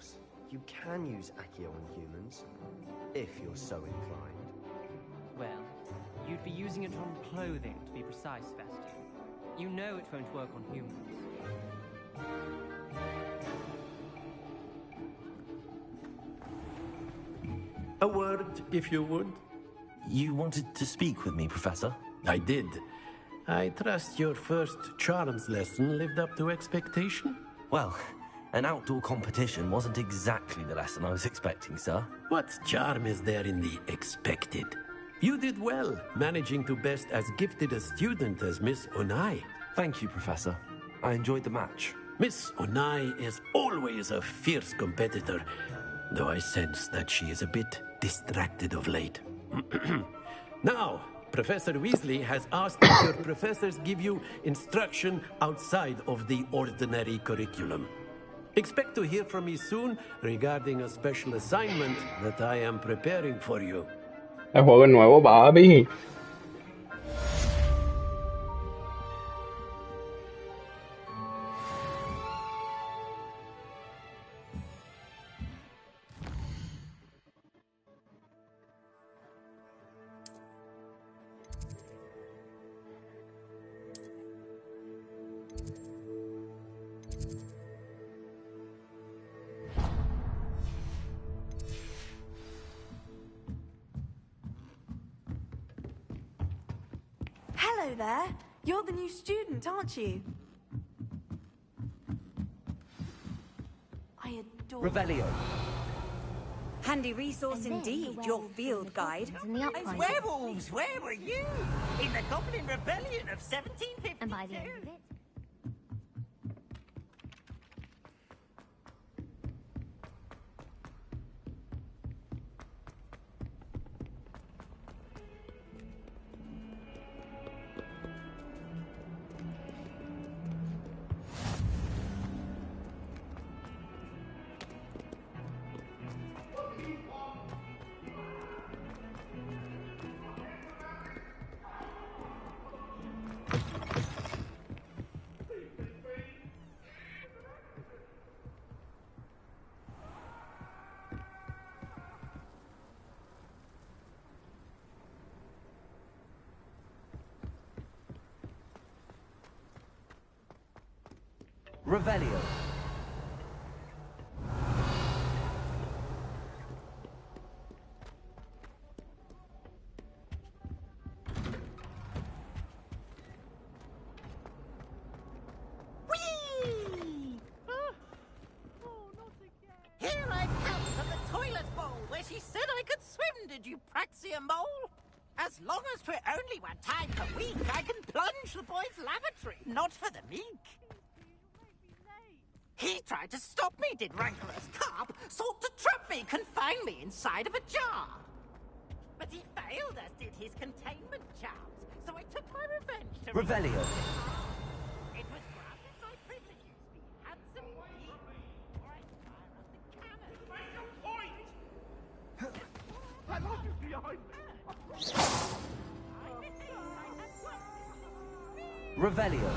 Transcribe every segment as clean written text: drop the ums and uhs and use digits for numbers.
course, you can use Accio on humans, if you're so inclined. Well, you'd be using it on clothing, to be precise, Sebastian. You know it won't work on humans. A word, if you would. You wanted to speak with me, Professor? I did. I trust your first charms lesson lived up to expectation? Well, an outdoor competition wasn't exactly the lesson I was expecting, sir. What charm is there in the expected? You did well, managing to best as gifted a student as Miss Onai. Thank you, Professor. I enjoyed the match. Miss Onai is always a fierce competitor, though I sense that she is a bit distracted of late. Now, Professor Weasley has asked that your professors give you instruction outside of the ordinary curriculum. Expect to hear from me soon regarding a special assignment that I am preparing for you. Em hỏi bên ngoài của bà Bi. Hello there. You're the new student, aren't you? I adore... Revelio. Handy resource indeed, your field guide. Those werewolves, where were you? In the Goblin Rebellion of 1752. And by the end of it, Revelio. Here I come from the toilet bowl where she said I could swim, did you Praxia Mole? As long as 'twere only one time per week, I can plunge the boy's lavatory, not for the meek. He tried to stop me, did rancorous carp, sought to trap me, confine me inside of a jar. But he failed, as did his containment charms, so I took my revenge to... Revelio. It was granted my privileges be handsome indeed, or I fire up the cannon. Make your point! I like you behind me! Revelio.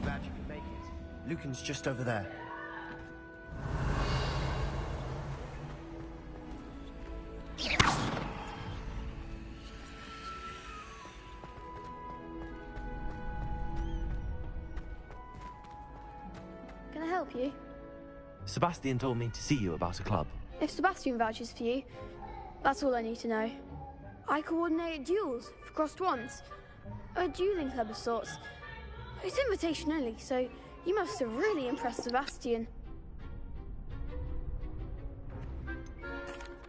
Glad you could make it. Lucan's just over there. can I help you? Sebastian told me to see you about a club. If Sebastian vouches for you, that's all I need to know. I coordinate duels for crossed wands. A dueling club of sorts. It's invitation only, so you must have really impressed Sebastian.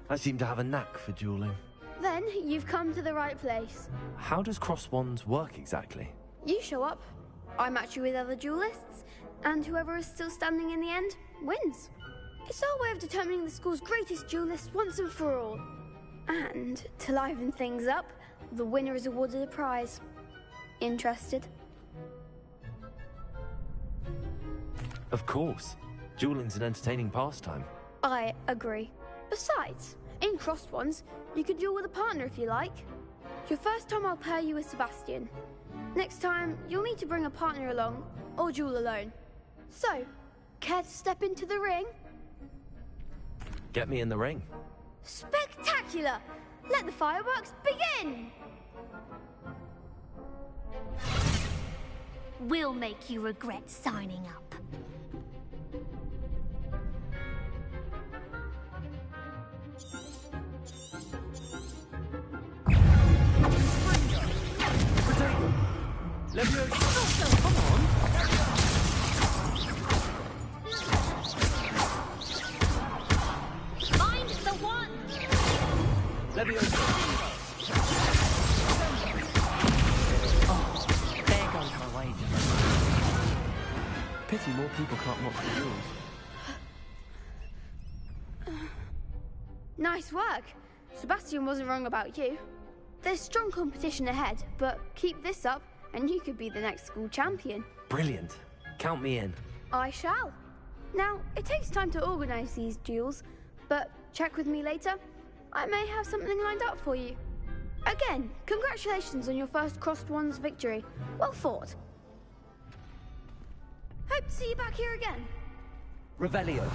I seem to have a knack for dueling. Then you've come to the right place. How does cross wands work exactly? You show up, I match you with other duelists, and whoever is still standing in the end wins. It's our way of determining the school's greatest duelist once and for all. And to liven things up, the winner is awarded a prize. Interested? Of course. Dueling's an entertaining pastime. I agree. Besides, in crossed ones, you can duel with a partner if you like. Your first time I'll pair you with Sebastian. Next time, you'll need to bring a partner along, or duel alone. So, care to step into the ring? Get me in the ring. Spectacular! Let the fireworks begin! We'll make you regret signing up. Leviosa! Come on! Find the one! Leviosa! Oh, there goes my wager. Pity more people can't mock the rules. Nice work. Sebastian wasn't wrong about you. There's strong competition ahead, but keep this up and you could be the next school champion. Brilliant. Count me in. I shall. Now, it takes time to organise these duels, but check with me later. I may have something lined up for you. Again, congratulations on your first Crossed Ones victory. Well fought. Hope to see you back here again. Revelio.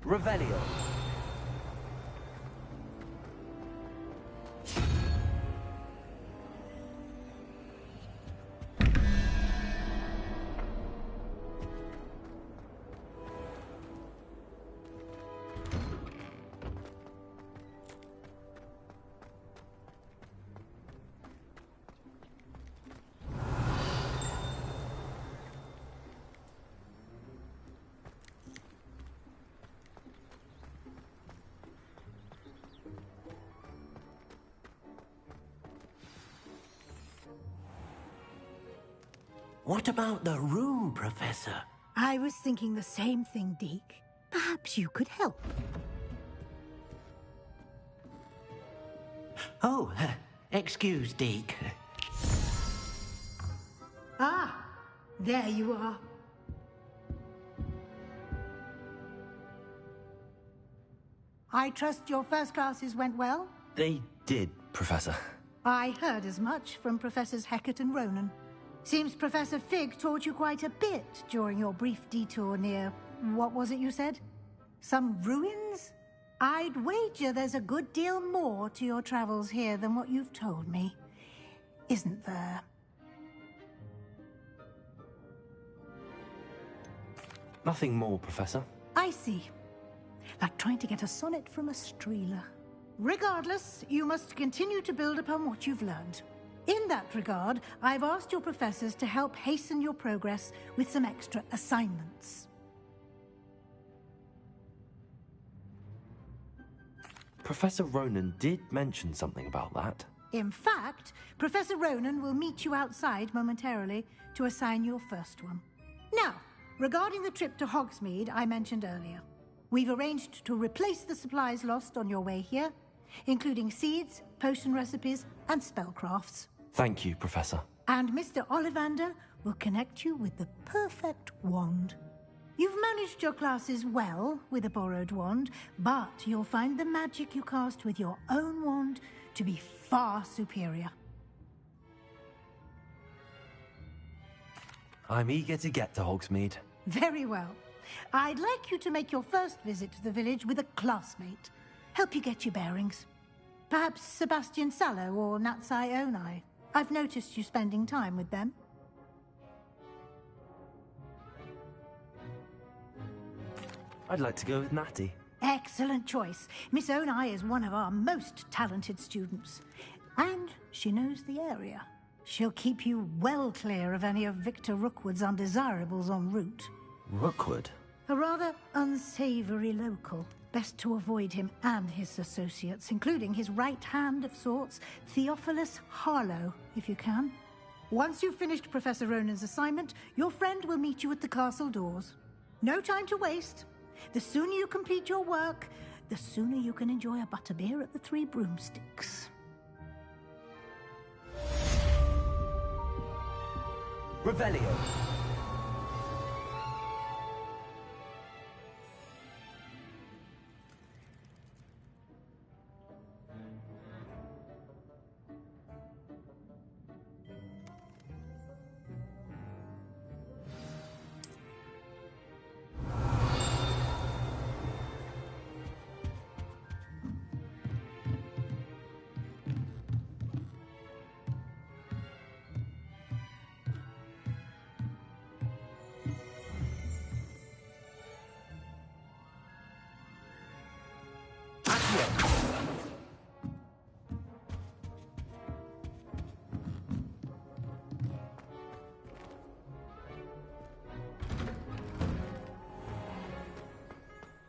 Revelio. What about the room, Professor? I was thinking the same thing, Deke. Perhaps you could help. Oh, excuse, Deke. Ah, there you are. I trust your first classes went well? They did, Professor. I heard as much from Professors Hecat and Ronan. Seems Professor Fig taught you quite a bit during your brief detour near... what was it you said? Some ruins? I'd wager there's a good deal more to your travels here than what you've told me. Isn't there? Nothing more, Professor. I see. Like trying to get a sonnet from a streeler. Regardless, you must continue to build upon what you've learned. In that regard, I've asked your professors to help hasten your progress with some extra assignments. Professor Ronan did mention something about that. In fact, Professor Ronan will meet you outside momentarily to assign your first one. Now, regarding the trip to Hogsmeade I mentioned earlier, we've arranged to replace the supplies lost on your way here, including seeds, potion recipes, and spellcrafts. Thank you, Professor. And Mr. Ollivander will connect you with the perfect wand. You've managed your classes well with a borrowed wand, but you'll find the magic you cast with your own wand to be far superior. I'm eager to get to Hogsmeade. Very well. I'd like you to make your first visit to the village with a classmate. Help you get your bearings. Perhaps Sebastian Sallow or Natsai Onai. I've noticed you spending time with them. I'd like to go with Natty. Excellent choice. Miss Onai is one of our most talented students. And she knows the area. She'll keep you well clear of any of Victor Rookwood's undesirables en route. Rookwood? A rather unsavory local. Best to avoid him and his associates, including his right hand of sorts, Theophilus Harlow, if you can. Once you've finished Professor Ronan's assignment, your friend will meet you at the castle doors. No time to waste. The sooner you complete your work, the sooner you can enjoy a butterbeer at the Three Broomsticks. Revelio.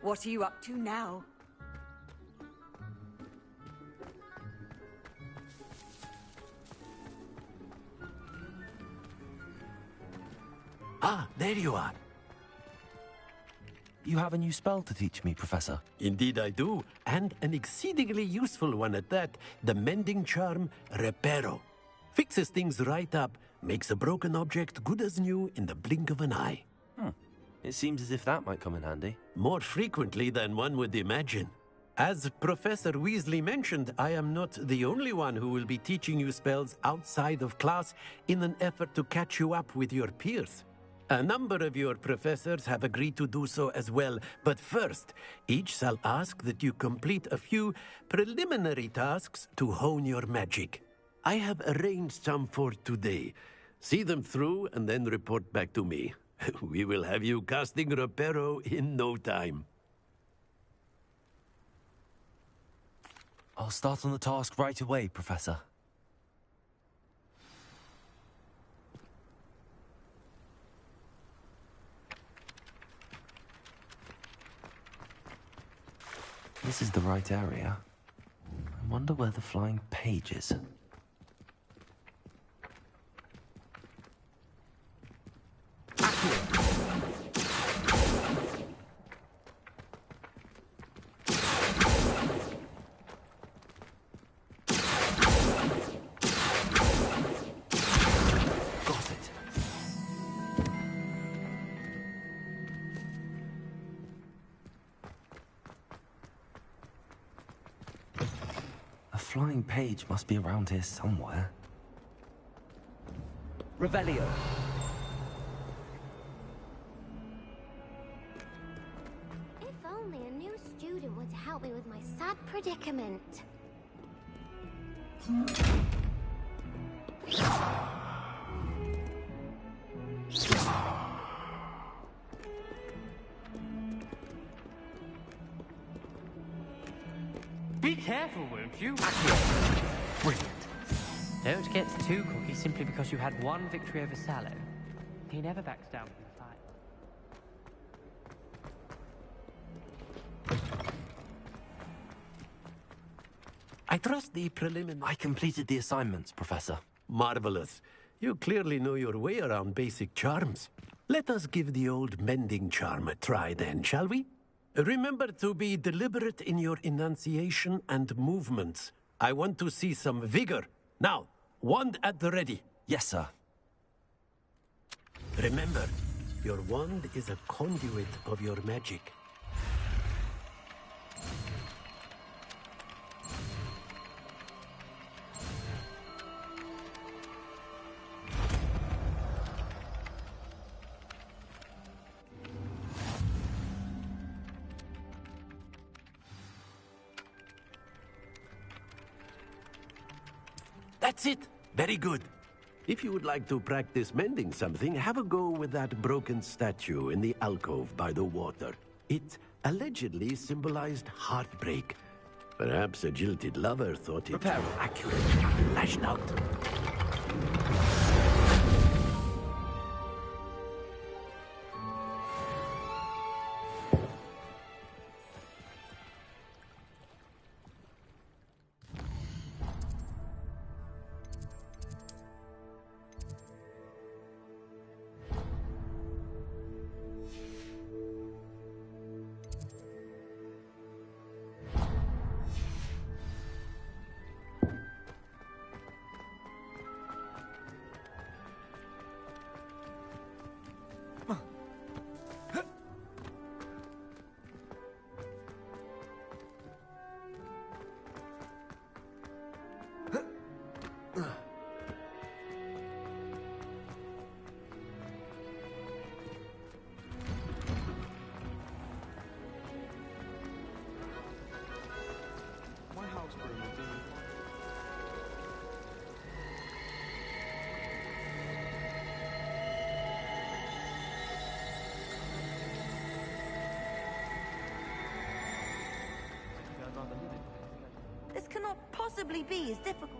What are you up to now? Ah, there you are. You have a new spell to teach me, Professor. Indeed I do, and an exceedingly useful one at that. The mending charm, Reparo. Fixes things right up, makes a broken object good as new in the blink of an eye. It seems as if that might come in handy. More frequently than one would imagine. As Professor Weasley mentioned, I am not the only one who will be teaching you spells outside of class in an effort to catch you up with your peers. A number of your professors have agreed to do so as well, but first, each shall ask that you complete a few preliminary tasks to hone your magic. I have arranged some for today. See them through and then report back to me. We will have you casting Reparo in no time. I'll start on the task right away, Professor. This is the right area. I wonder where the flying page is. Flying page must be around here somewhere. Revelio. If only a new student would help me with my sad predicament. Be careful, won't you? Brilliant. Don't get too cocky simply because you had one victory over Sallow. He never backs down from the fight. I trust the preliminary... I completed the assignments, Professor. Marvelous. You clearly know your way around basic charms. Let us give the old mending charm a try then, shall we? Remember to be deliberate in your enunciation and movements. I want to see some vigor. Now, wand at the ready. Yes, sir. Remember, your wand is a conduit of your magic. That's it. Very good. If you would like to practice mending something, have a go with that broken statue in the alcove by the water. It allegedly symbolized heartbreak. Perhaps a jilted lover thought it Prepare. accurate. Lashed out. This cannot possibly be as difficult.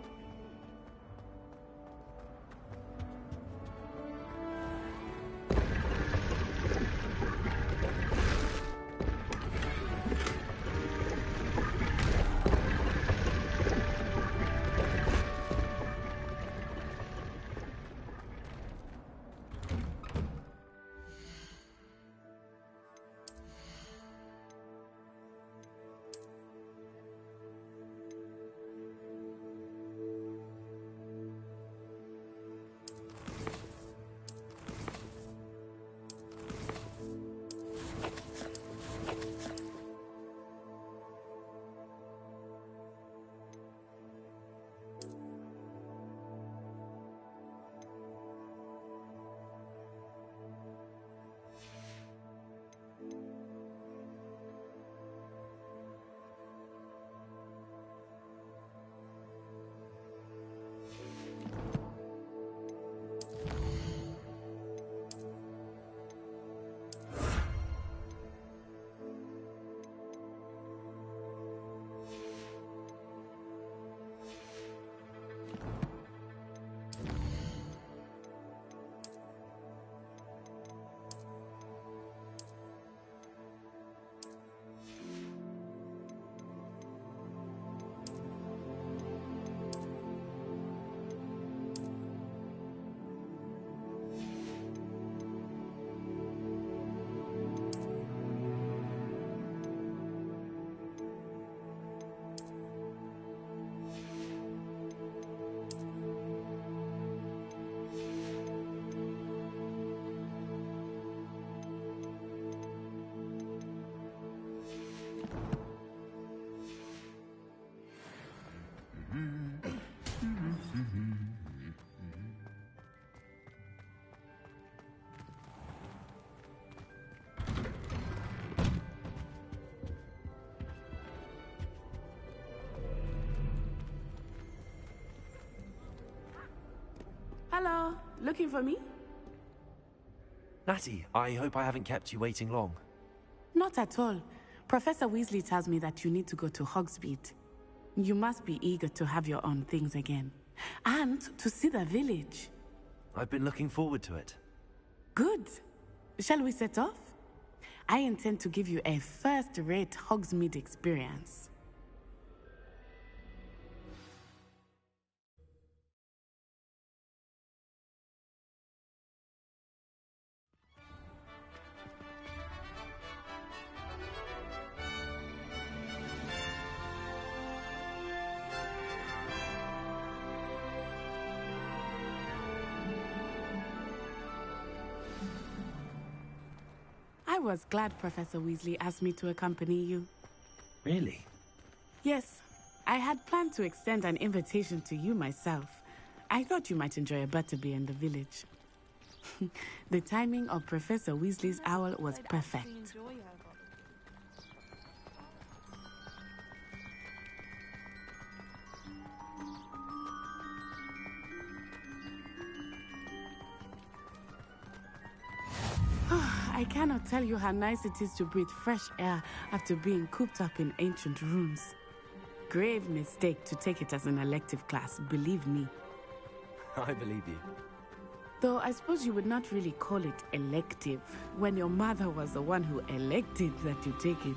Hello, looking for me? Natty, I hope I haven't kept you waiting long. Not at all. Professor Weasley tells me that you need to go to Hogsmeade. You must be eager to have your own things again. And to see the village. I've been looking forward to it. Good. Shall we set off? I intend to give you a first-rate Hogsmeade experience. I was glad Professor Weasley asked me to accompany you. Really? Yes, I had planned to extend an invitation to you myself. I thought you might enjoy a butterbeer in the village. The timing of Professor Weasley's owl was perfect. I I cannot tell you how nice it is to breathe fresh air after being cooped up in ancient ruins. Grave mistake to take it as an elective class, believe me. I believe you. Though I suppose you would not really call it elective when your mother was the one who elected that you take it.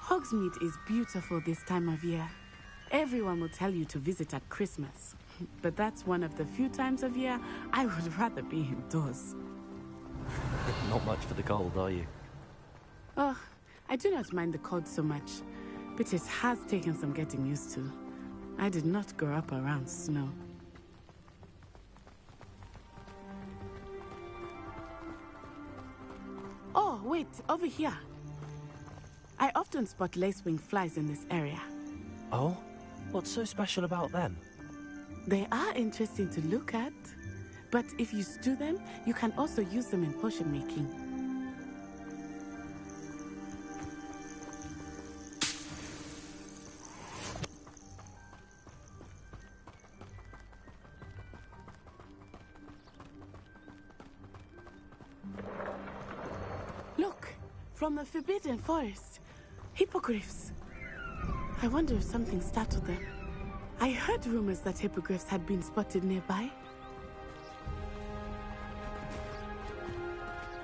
Hogsmeade is beautiful this time of year. Everyone will tell you to visit at Christmas. But that's one of the few times of year I would rather be indoors. Not much for the cold, are you? Oh, I do not mind the cold so much, but it has taken some getting used to. I did not grow up around snow. Oh, wait, over here. I often spot lacewing flies in this area. Oh? What's so special about them? They are interesting to look at, but if you stew them, you can also use them in potion making. Look, from the Forbidden Forest, hippogriffs. I wonder if something startled them. I heard rumors that hippogriffs had been spotted nearby. Do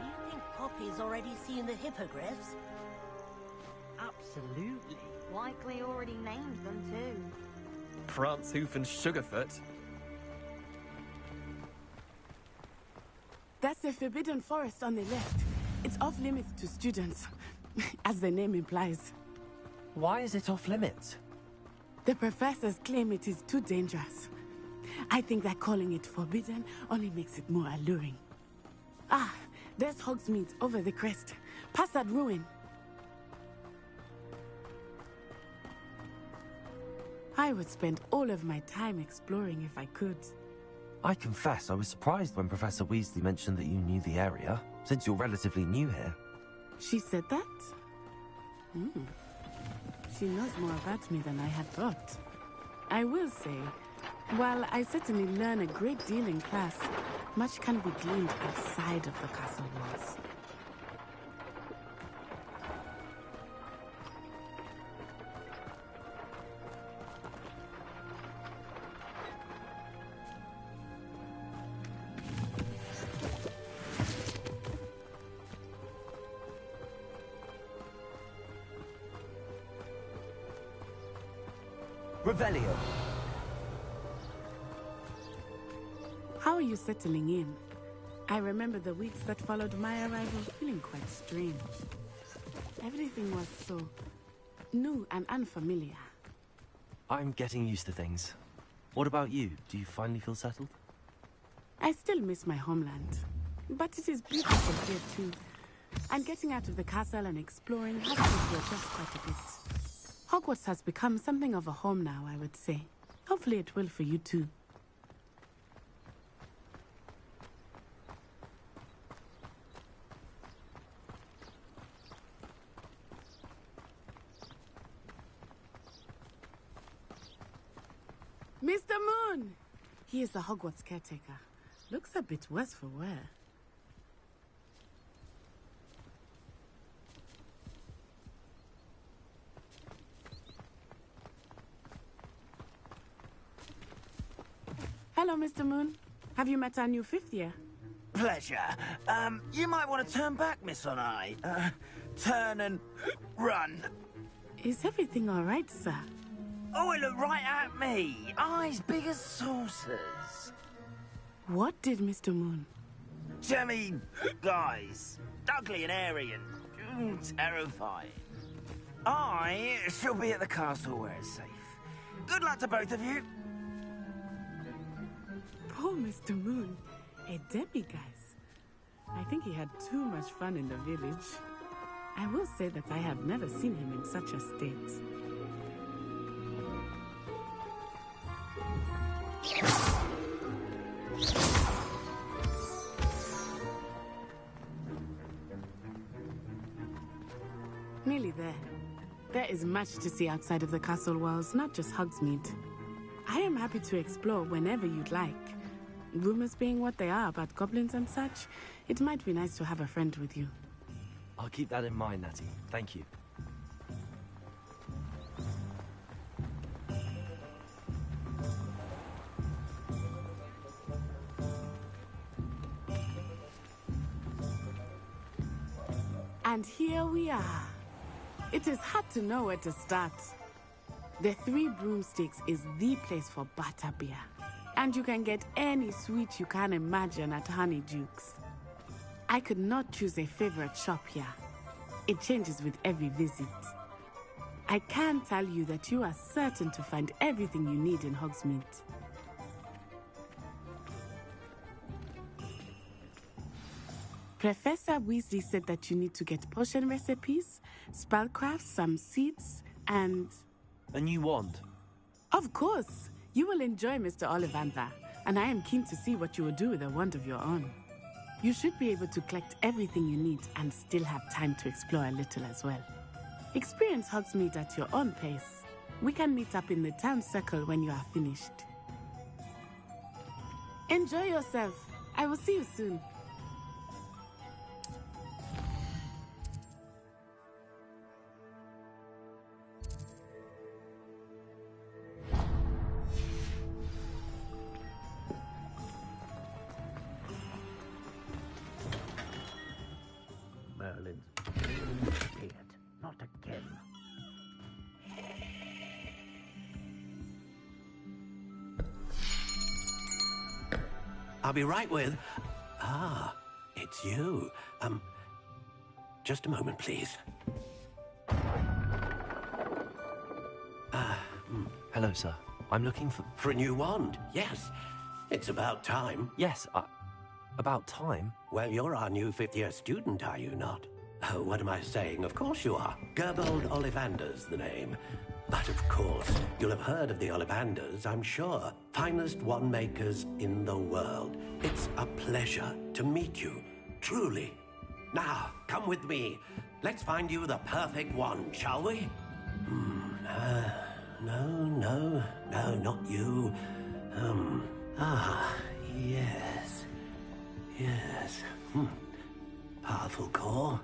you think Poppy's already seen the hippogriffs? Absolutely. Likely already named them too. Prance, Hoof, and Sugarfoot. That's the Forbidden Forest on the left. It's off limits to students, as the name implies. Why is it off limits? The professors claim it is too dangerous. I think that calling it forbidden only makes it more alluring. Ah, there's Hogsmeade over the crest. Past that ruin. I would spend all of my time exploring if I could. I confess I was surprised when Professor Weasley mentioned that you knew the area, since you're relatively new here. She said that? She knows more about me than I had thought. I will say, while I certainly learn a great deal in class, much can be gleaned outside of the castle walls. Revelio. How are you settling in? I remember the weeks that followed my arrival feeling quite strange. Everything was so new and unfamiliar. I'm getting used to things. What about you? Do you finally feel settled? I still miss my homeland, but it is beautiful here too. And getting out of the castle and exploring has made me adjust quite a bit. Hogwarts has become something of a home now, I would say. Hopefully it will for you too. Mr. Moon! He is the Hogwarts caretaker. Looks a bit worse for wear. Hello, Mr. Moon. Have you met our new fifth year? Pleasure. You might want to turn back, Miss On-Eye. Turn and run. Is everything all right, sir? Oh, it looked right at me. Eyes big as saucers. What did Mr. Moon? I mean, guys, ugly and airy and terrifying. I shall be at the castle where it's safe. Good luck to both of you. Poor Mr. Moon, a demiguise. I think he had too much fun in the village. I will say that I have never seen him in such a state. Nearly there. There is much to see outside of the castle walls, not just Hogsmeade. I am happy to explore whenever you'd like. Rumors being what they are about goblins and such, it might be nice to have a friend with you. I'll keep that in mind, Natty. Thank you. And here we are. It is hard to know where to start. The Three Broomsticks is the place for butterbeer. And you can get any sweet you can imagine at Honeydukes. I could not choose a favorite shop here. It changes with every visit. I can tell you that you are certain to find everything you need in Hogsmeade. Professor Weasley said that you need to get potion recipes, spellcraft, some seeds, and... A new wand? Of course! You will enjoy Mr. Ollivander, and I am keen to see what you will do with a wand of your own. You should be able to collect everything you need and still have time to explore a little as well. Experience Hogsmeade at your own pace. We can meet up in the town circle when you are finished. Enjoy yourself. I will see you soon. Merlin's idiot. Not again. I'll be right with... Ah, it's you. Just a moment, please. Hello, sir. I'm looking for... For a new wand, yes. It's about time. Yes, about time? Well, you're our new fifth-year student, are you not? Oh, what am I saying? Of course you are. Gerbold Ollivander's the name. But of course, you'll have heard of the Ollivanders, I'm sure. Finest wand makers in the world. It's a pleasure to meet you, truly. Now, come with me. Let's find you the perfect wand, shall we? No, not you. Yes. Powerful core.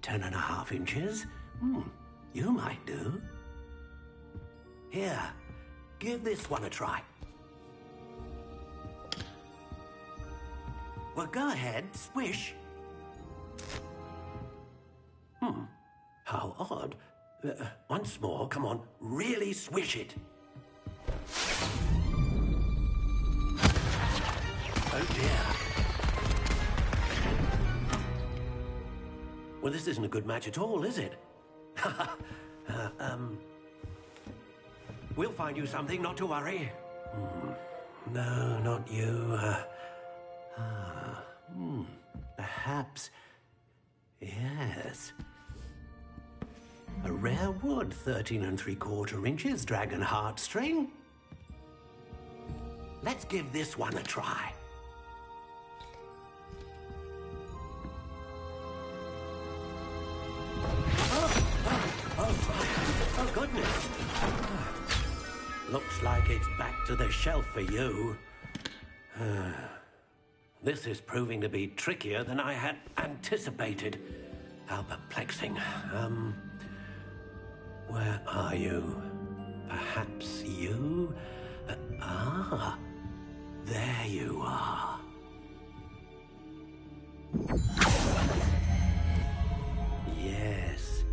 10.5 inches. You might do. Here, give this one a try. Well, go ahead, swish. How odd. Once more, come on, really swish it. Oh dear. Well, this isn't a good match at all, is it? We'll find you something, not to worry. No, not you. Perhaps... Yes. A rare wood, 13 3/4 inches, dragon heartstring. Let's give this one a try. Oh, goodness. Looks like it's back to the shelf for you. This is proving to be trickier than I had anticipated. How perplexing. Where are you? Perhaps you? There you are. Yes,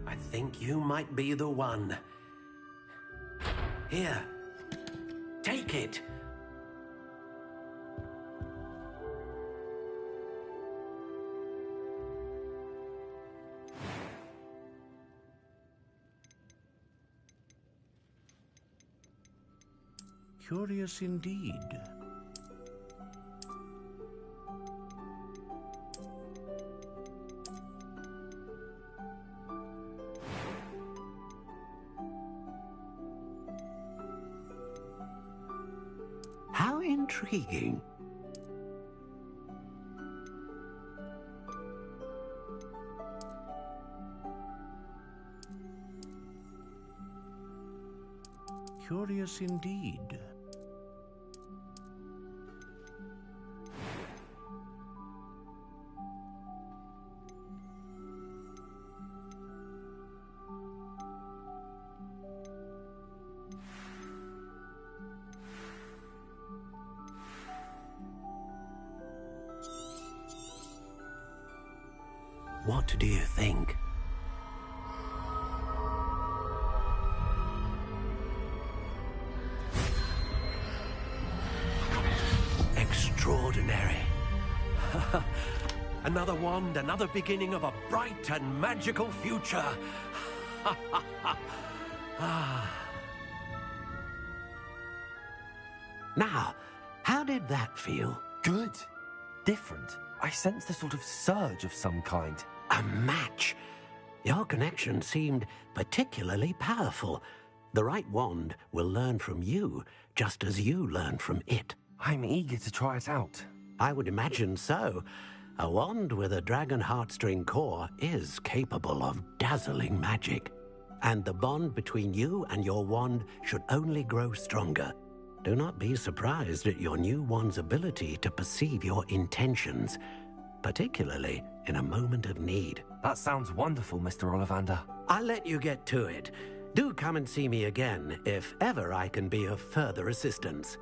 I think you might be the one. Here, take it. Curious indeed. How intriguing. Curious indeed. What do you think? Extraordinary. Another wand, another beginning of a bright and magical future. Now, how did that feel? Good. Different. I sensed a sort of surge of some kind. A match. Your connection seemed particularly powerful. The right wand will learn from you, just as you learn from it. I'm eager to try it out. I would imagine so. A wand with a dragon heartstring core is capable of dazzling magic. And the bond between you and your wand should only grow stronger. Do not be surprised at your new wand's ability to perceive your intentions, particularly in a moment of need. That sounds wonderful, Mr. Ollivander. I'll let you get to it. Do come and see me again if ever I can be of further assistance.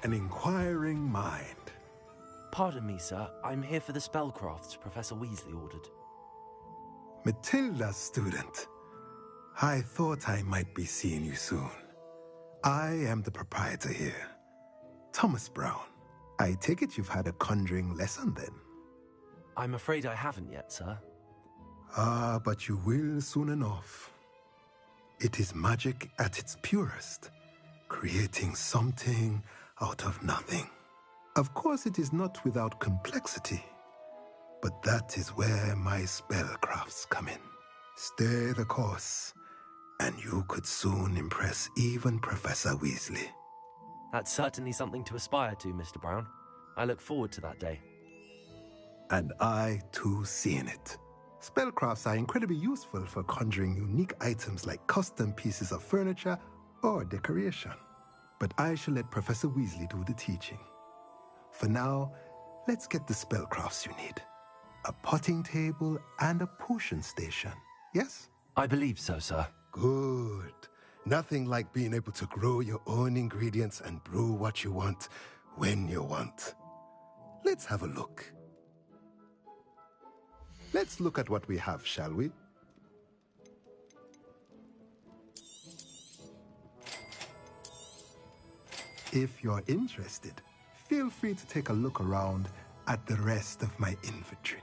An inquiring mind. Pardon me, sir. I'm here for the spellcrafts Professor Weasley ordered. Matilda's student. I thought I might be seeing you soon. I am the proprietor here, Thomas Brown. I take it you've had a conjuring lesson then? I'm afraid I haven't yet, sir. Ah, but you will soon enough. It is magic at its purest, creating something out of nothing. Of course, it is not without complexity, but that is where my spellcrafts come in. Stay the course, and you could soon impress even Professor Weasley. That's certainly something to aspire to, Mr. Brown. I look forward to that day. And I, too, seeing it. Spellcrafts are incredibly useful for conjuring unique items like custom pieces of furniture or decoration. But I shall let Professor Weasley do the teaching. For now, let's get the spellcrafts you need. A potting table and a potion station, yes? I believe so, sir. Good. Nothing like being able to grow your own ingredients and brew what you want when you want. Let's have a look. Let's look at what we have, shall we? If you're interested, feel free to take a look around at the rest of my inventory.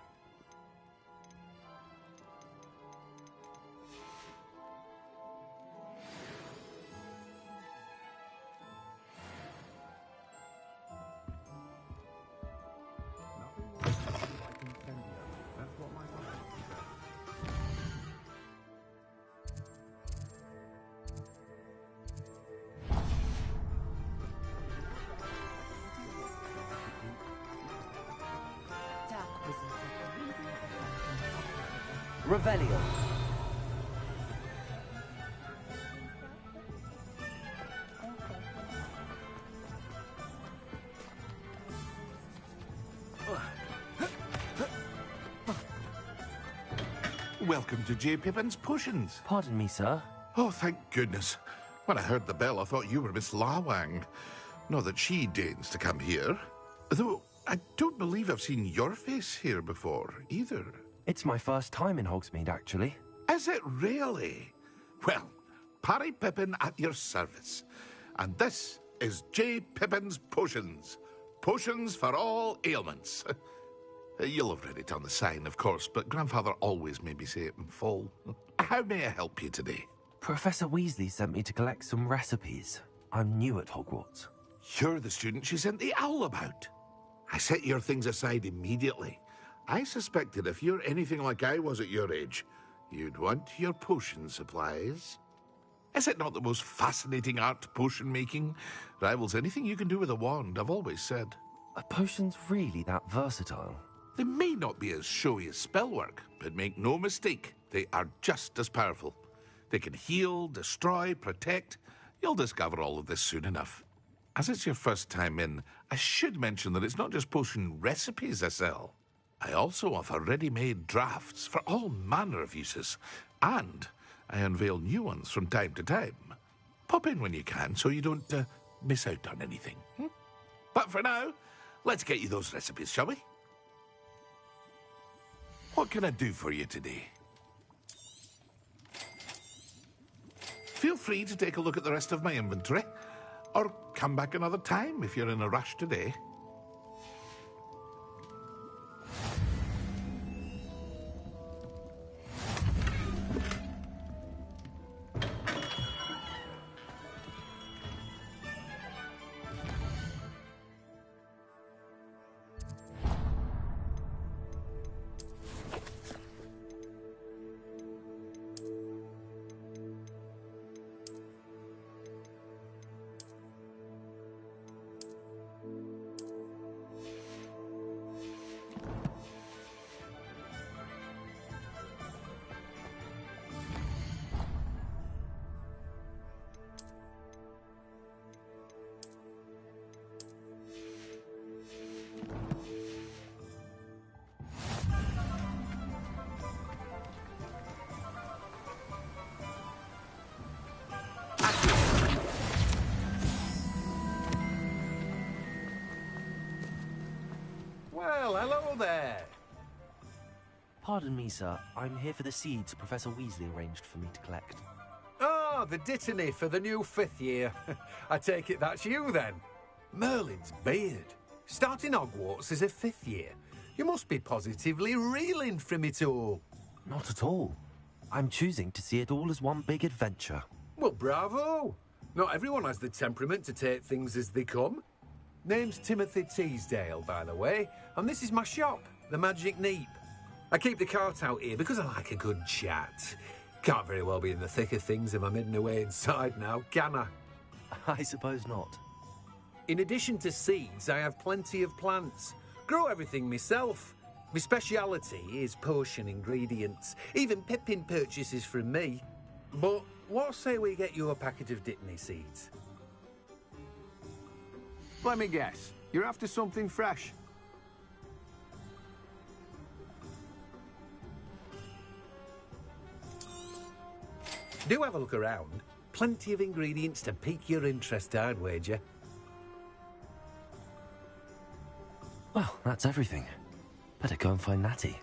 Revelio. Welcome to J. Pippin's Potions. Pardon me, sir. Oh, thank goodness. When I heard the bell, I thought you were Miss Lawang. Not that she deigns to come here. Though, I don't believe I've seen your face here before, either. It's my first time in Hogsmeade, actually. Is it really? Well, Parry Pippin at your service. And this is J. Pippin's Potions. Potions for all ailments. You'll have read it on the sign, of course, but Grandfather always made me say it in full. How may I help you today? Professor Weasley sent me to collect some recipes. I'm new at Hogwarts. You're the student she sent the owl about. I set your things aside immediately. I suspected if you're anything like I was at your age, you'd want your potion supplies. Is it not the most fascinating art, potion making? Rivals anything you can do with a wand, I've always said. Are potions really that versatile? They may not be as showy as spellwork, but make no mistake, they are just as powerful. They can heal, destroy, protect. You'll discover all of this soon enough. As it's your first time in, I should mention that it's not just potion recipes I sell. I also offer ready-made drafts for all manner of uses, and I unveil new ones from time to time. Pop in when you can so you don't miss out on anything. But for now, let's get you those recipes, shall we? What can I do for you today? Feel free to take a look at the rest of my inventory, or come back another time if you're in a rush today. Well, hello there. Pardon me, sir. I'm here for the seeds Professor Weasley arranged for me to collect. Ah, the dittany for the new 5th year. I take it that's you, then. Merlin's beard. Starting Hogwarts as a 5th year. You must be positively reeling from it all. Not at all. I'm choosing to see it all as one big adventure. Well, bravo. Not everyone has the temperament to take things as they come. Name's Timothy Teasdale, by the way, and this is my shop, the Magic Neep. I keep the cart out here because I like a good chat. Can't very well be in the thick of things if I'm hidden away inside now, can I? I suppose not. In addition to seeds, I have plenty of plants. Grow everything myself. My speciality is potion ingredients. Even Pippin purchases from me. But what say we get you a packet of Dittany seeds? Let me guess. You're after something fresh. Do have a look around. Plenty of ingredients to pique your interest, I'd wager. Well, that's everything. Better go and find Natty.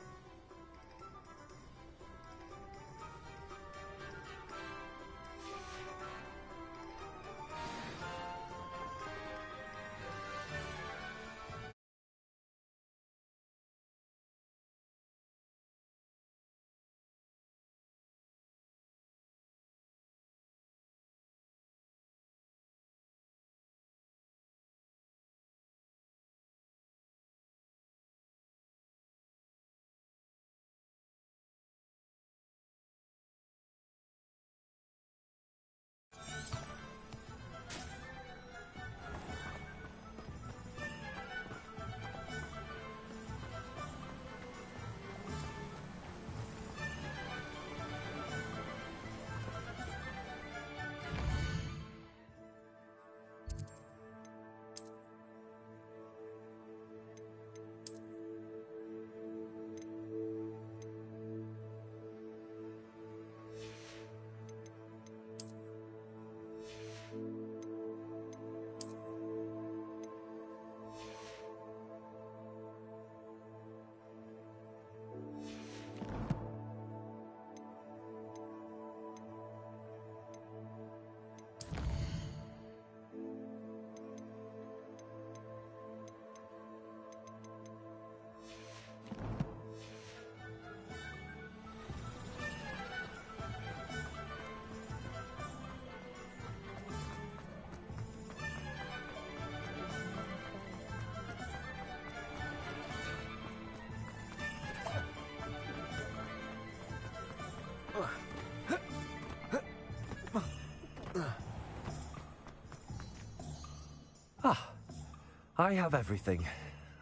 I have everything.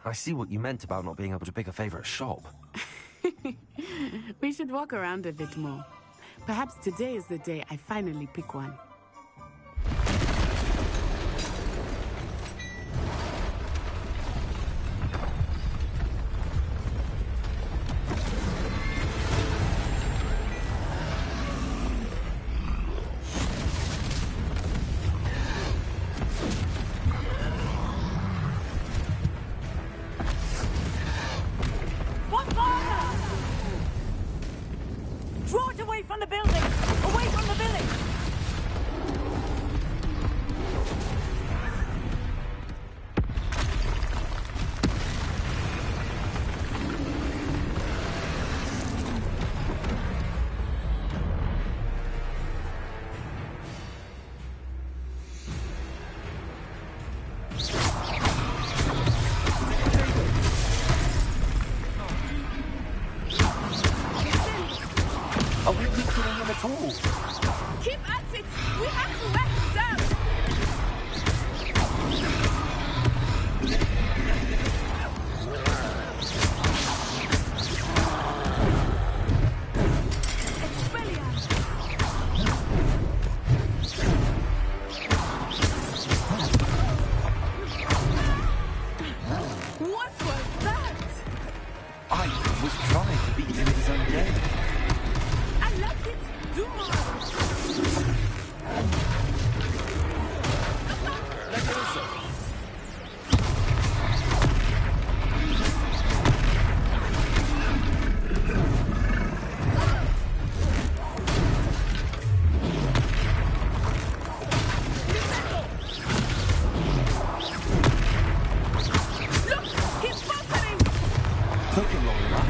I see what you meant about not being able to pick a favorite shop. We should walk around a bit more. Perhaps today is the day I finally pick one. Draw it away from the building! Away from the village! Are we weakening him at all? Keep at it! We have to whack him down! What was that? I was trying to beat him in his own game. I like it! Do more! Look! He's buffering! Took him long enough.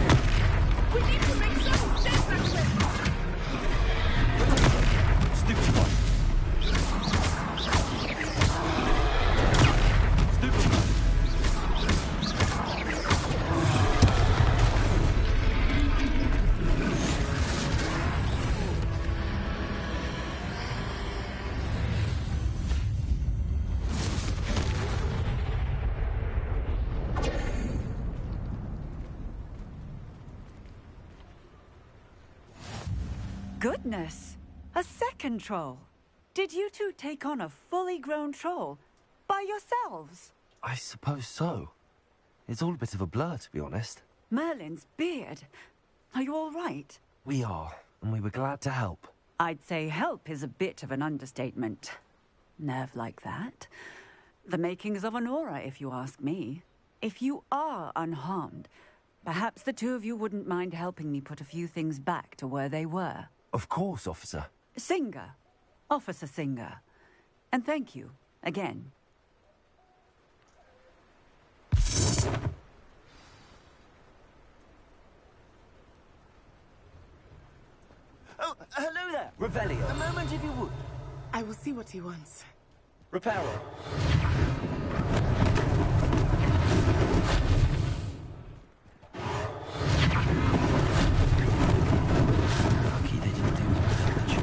We need to make sure he stays that way! Stupid one. Stupid one. Goodness! A second troll. Did you two take on a fully grown troll? By yourselves? I suppose so. It's all a bit of a blur, to be honest. Merlin's beard. Are you all right? We are, and we were glad to help. I'd say help is a bit of an understatement. Nerve like that. The makings of an aura, if you ask me. If you are unharmed, perhaps the two of you wouldn't mind helping me put a few things back to where they were. Of course, officer. Singer. Officer Singer. And thank you, again. Oh, hello there, Revelio. A moment, if you would. I will see what he wants. Reparo. Lucky they didn't do more damage.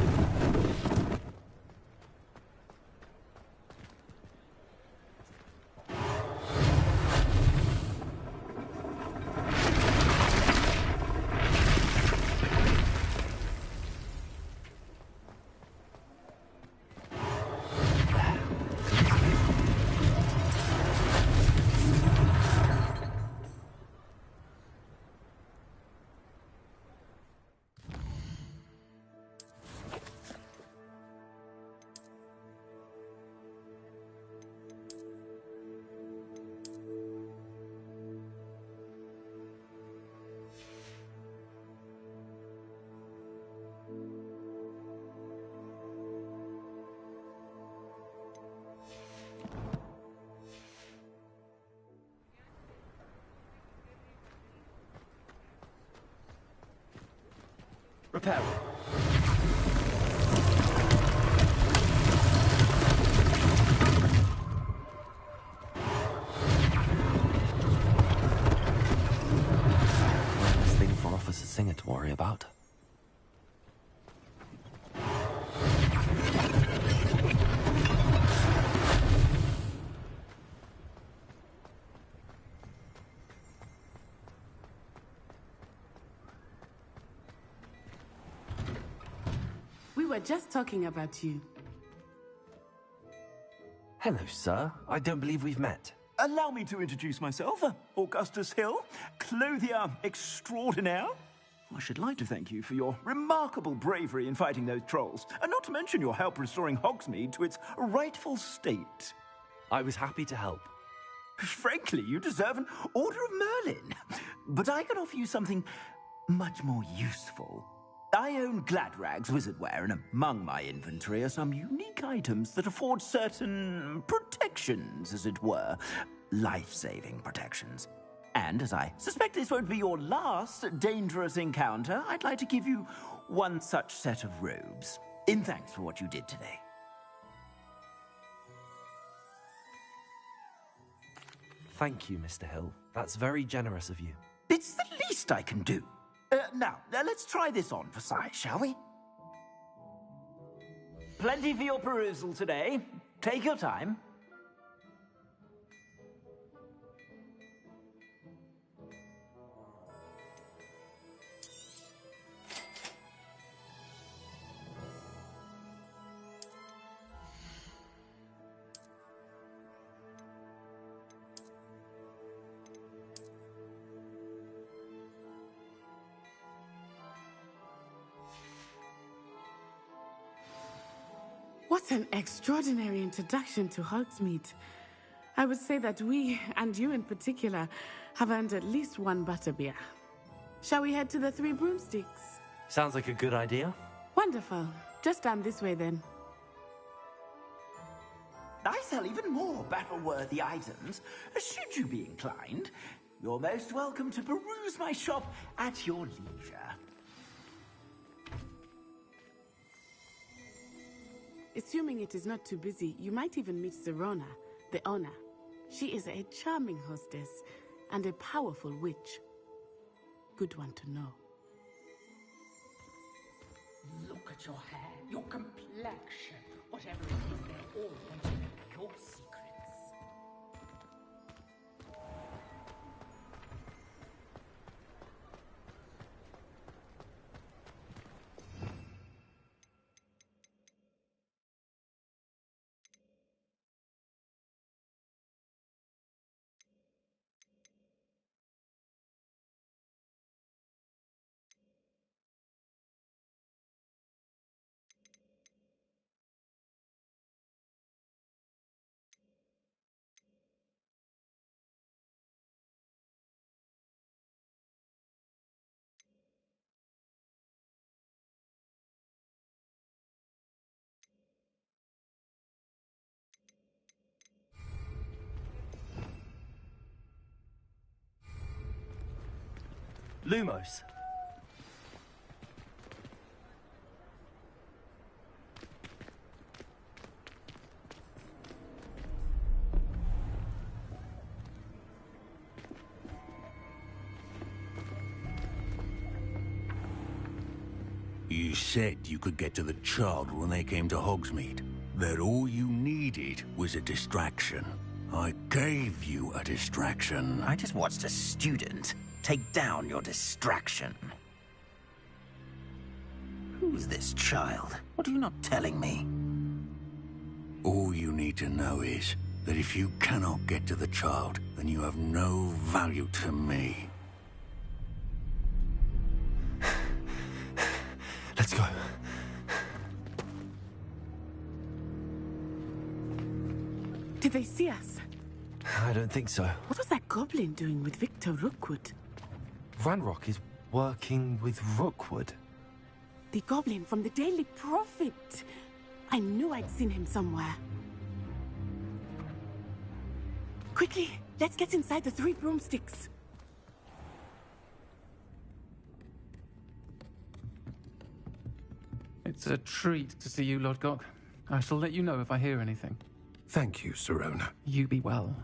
Reparo. One less thing for Officer Singer to worry about. were just talking about you. Hello, sir. I don't believe we've met. Allow me to introduce myself, Augustus Hill, clothier extraordinaire. I should like to thank you for your remarkable bravery in fighting those trolls, and not to mention your help restoring Hogsmeade to its rightful state. I was happy to help. Frankly, you deserve an Order of Merlin. But I can offer you something much more useful. I own Gladrag's wizardware, and among my inventory are some unique items that afford certain protections, as it were. Life-saving protections. And as I suspect this won't be your last dangerous encounter, I'd like to give you one such set of robes, in thanks for what you did today. Thank you, Mr. Hill. That's very generous of you. It's the least I can do. Now, let's try this on for size, shall we? Plenty for your perusal today. Take your time. What an extraordinary introduction to Hogsmeade. I would say that we, and you in particular, have earned at least one butterbeer. Shall we head to the Three Broomsticks? Sounds like a good idea. Wonderful. Just down this way then. I sell even more battle-worthy items. Should you be inclined, you're most welcome to peruse my shop at your leisure. Assuming it is not too busy, you might even meet Serona, the owner. She is a charming hostess and a powerful witch. Good one to know. Look at your hair, your complexion, whatever it is, they're all want to know your secrets. Lumos. You said you could get to the child when they came to Hogsmeade. That all you needed was a distraction. I gave you a distraction. I just watched a student take down your distraction. Who's this child? What are you not telling me? All you need to know is that if you cannot get to the child, then you have no value to me. Let's go. Did they see us? I don't think so. What was that goblin doing with Victor Rookwood? Ranrock is working with Rookwood. The goblin from the Daily Prophet. I knew I'd seen him somewhere. Quickly, let's get inside the Three Broomsticks. It's a treat to see you, Lodgok. I shall let you know if I hear anything. Thank you, Serona. You be well.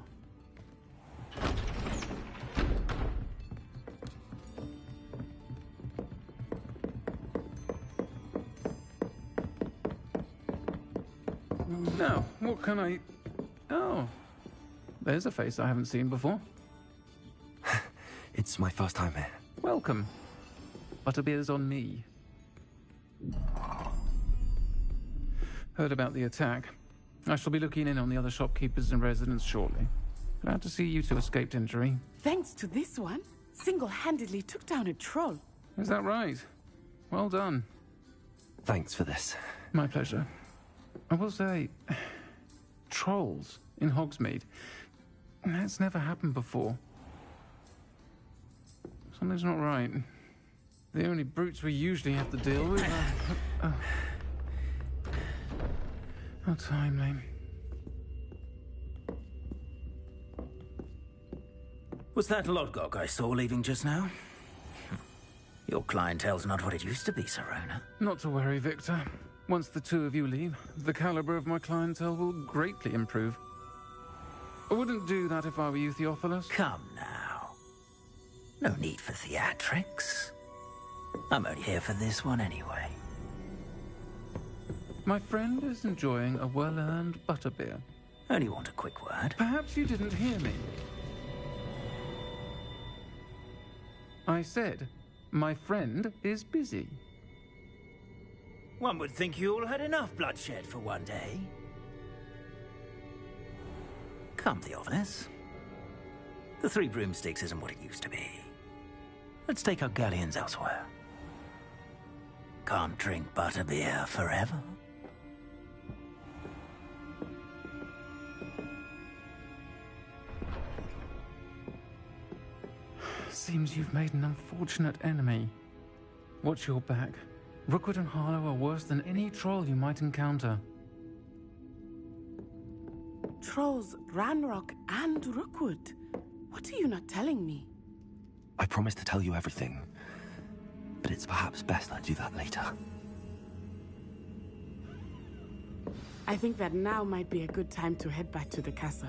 Now, what can I... Oh, there's a face I haven't seen before. It's my first time here. Welcome. Butterbeer's on me. Heard about the attack. I shall be looking in on the other shopkeepers and residents shortly. Glad to see you two escaped injury. Thanks to this one, single-handedly took down a troll. Is that right? Well done. Thanks for this. My pleasure. I will say, trolls in Hogsmeade. That's never happened before. Something's not right. The only brutes we usually have to deal with are... How timely. Was that Lodgok I saw leaving just now? Your clientele's not what it used to be, Sirona. Not to worry, Victor. Once the two of you leave, the caliber of my clientele will greatly improve. I wouldn't do that if I were you, Theophilus. Come now. No need for theatrics. I'm only here for this one anyway. My friend is enjoying a well-earned butterbeer. Only want a quick word. Perhaps you didn't hear me. I said, my friend is busy. One would think you all had enough bloodshed for one day. Come, Theophilus. The Three Broomsticks isn't what it used to be. Let's take our galleons elsewhere. Can't drink butterbeer forever. Seems you've made an unfortunate enemy. Watch your back. Rookwood and Harlow are worse than any troll you might encounter. Trolls, Ranrock, and Rookwood. What are you not telling me? I promise to tell you everything, but it's perhaps best I do that later. I think that now might be a good time to head back to the castle.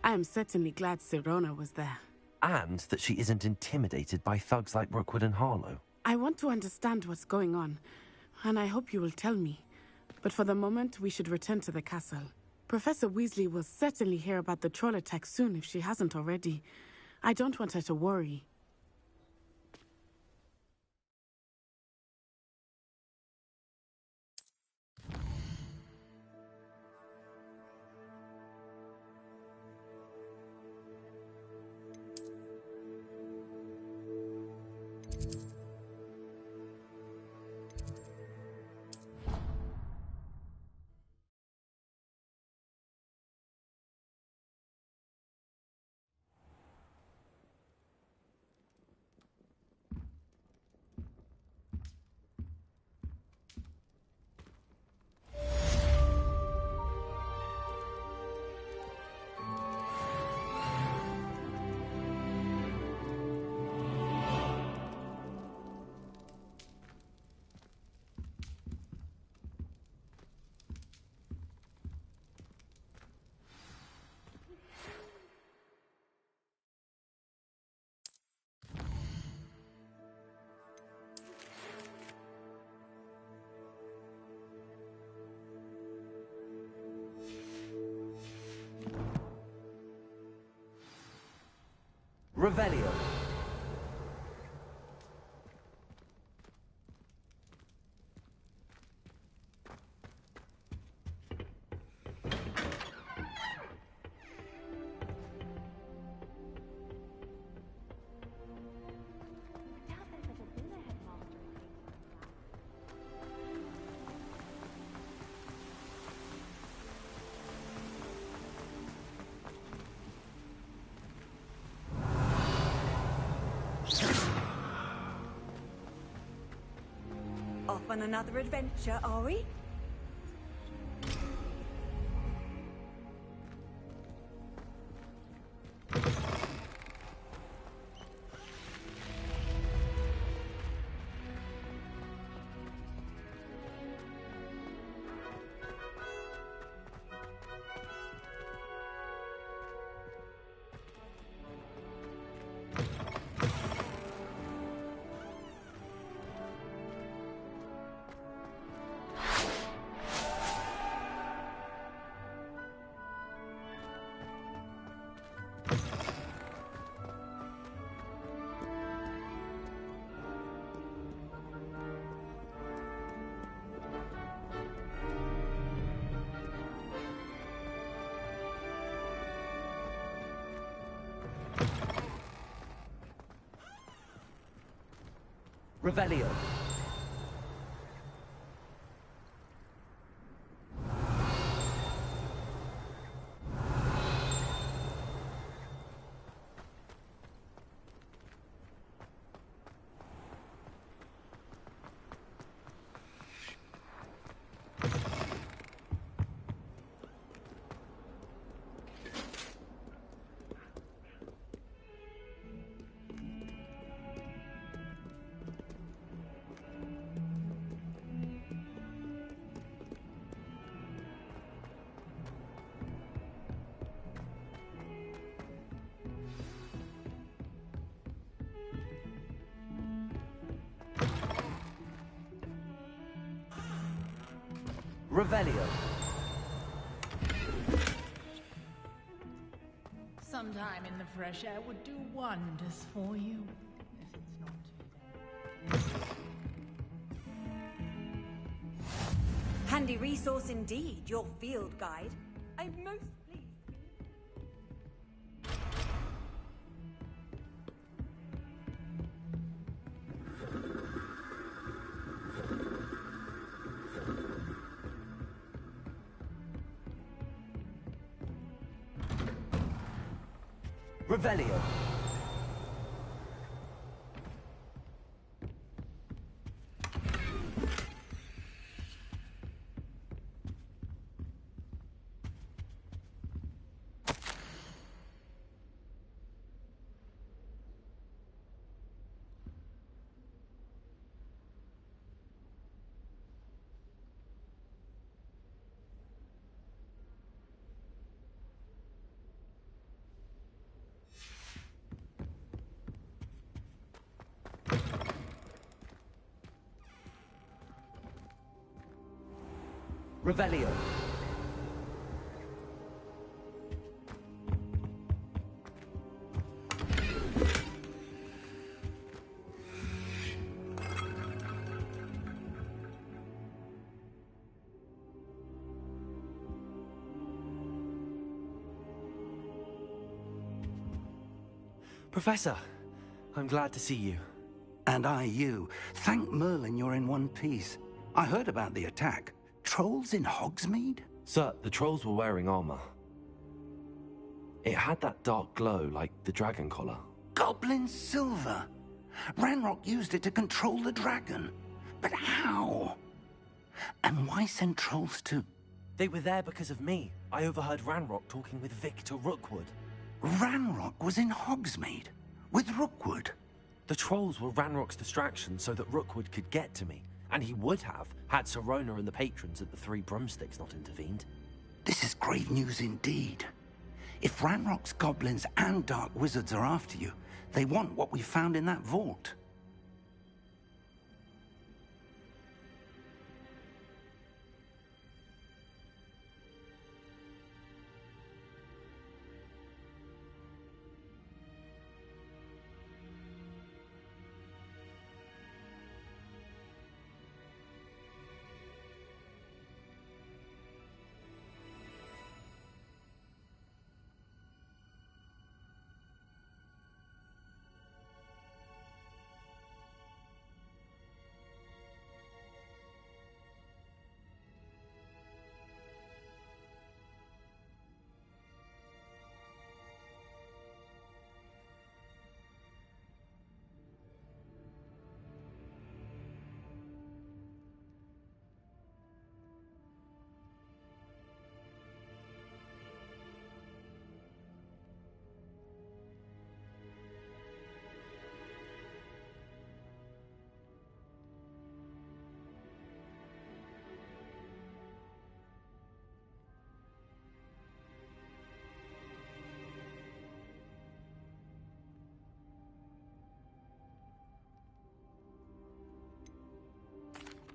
I am certainly glad Sirona was there. And that she isn't intimidated by thugs like Rookwood and Harlow. I want to understand what's going on, and I hope you will tell me. But for the moment, we should return to the castle. Professor Weasley will certainly hear about the troll attack soon if she hasn't already. I don't want her to worry. Revelio. Off on another adventure, are we? Revelio. Revelio. Some time in the fresh air would do wonders for you. If it's not too late. Handy resource indeed, your field guide. I'm most pleased. Revelio. Revelio. Professor, I'm glad to see you. And I you. Thank Merlin you're in one piece. I heard about the attack. Trolls in Hogsmeade? Sir, the trolls were wearing armor. It had that dark glow like the dragon collar. Goblin silver! Ranrock used it to control the dragon. But how? And why send trolls to... They were there because of me. I overheard Ranrock talking with Victor Rookwood. Ranrock was in Hogsmeade? With Rookwood? The trolls were Ranrock's distraction so that Rookwood could get to me. And he would have, had Sirona and the patrons at the Three Broomsticks not intervened. This is grave news indeed. If Ranrock's goblins and dark wizards are after you, they want what we found in that vault.